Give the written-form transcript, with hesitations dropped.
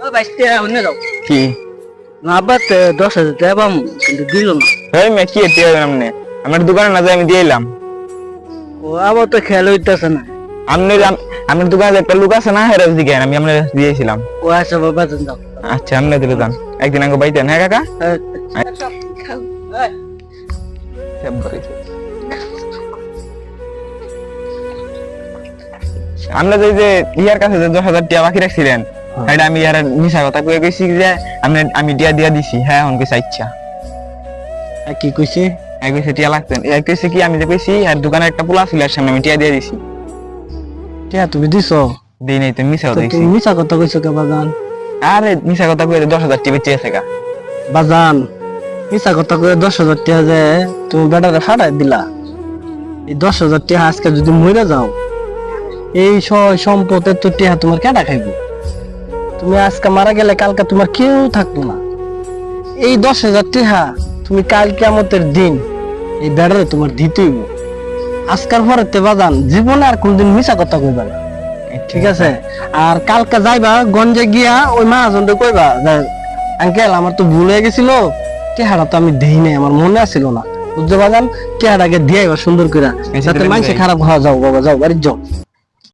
ও বাইস্তে অন্য যাও কি আবার 10,000 টাকা পাম কিন্তু দিল না। এই মে কি এতে আমনে আমার দোকানে না যাই আমি দিয়ে এলাম। ও আবার তো খেয়াল হইতেছে না। আমনে আমার দোকানে একটা লোক আছে না হেরাজ দিকে আমি আমনে দিয়েছিলাম। ও আচ্ছা বাবা যাও। আচ্ছা আমনে দিলে যান একদিন আগে বাইতেন হ্যাঁ কাকা। আমরা যে ইয়ার কাছে যে 10,000 টাকা বাকি রাখছিলেন এটা আমি ইয়ার মিছা কথা কয়ে কইছি যে আমি দিয়া দিছি হ্যাঁ এখন কইছে আচ্ছা কি কইছে? এক কইছে টিয়া লাগতেন এক কইছে কি আমি যে কইছি আর দোকানে একটা পোলা ছিল সামনে আমি টিয়া দিয়ে দিছি। টিয়া তুমি দিছো? দেই নাই তো মিছা কথা কইছি। তুমি মিছা কথা কইছো কে বাজান? আরে মিছা কথা কইলে 10,000 টাকা বেঁচে আছে গা বাজান মিছা কথা কয়ে 10,000 টাকা যে তুমি বেটারে ফাটাই দিলা। এই 10,000 টাকা আজকে যদি মরে যাও এই সম্পদের তো টাকা তোমার কেডা খাইবো? তুমি আজকে মারা গেলে কালকে তোমার কেউ থাকবো না। এই 10,000 টাকা তুমি কাল কিয়ামতের দিন এই বেটারে তোমার দিতেই হইব। আজকাল পরেতে বাজান জীবনে আর কোনদিন মিছা কথা কইবা না, ঠিক আছে? আর কালকে যাইবা গঞ্জে গিয়া ওই মহাজনকে কইবা যে আঙ্কেল আমার তো ভুল হয়ে গেছিল, টেহারা তো আমি দেই নাই, আমার মনে আছিল না, বুঝতে বাজান? টেহারাকে দিয়াইবা সুন্দর করে, যাতে মানুষ খারাপ হওয়া। যাও বাবা যাও, বাড়ি যাও।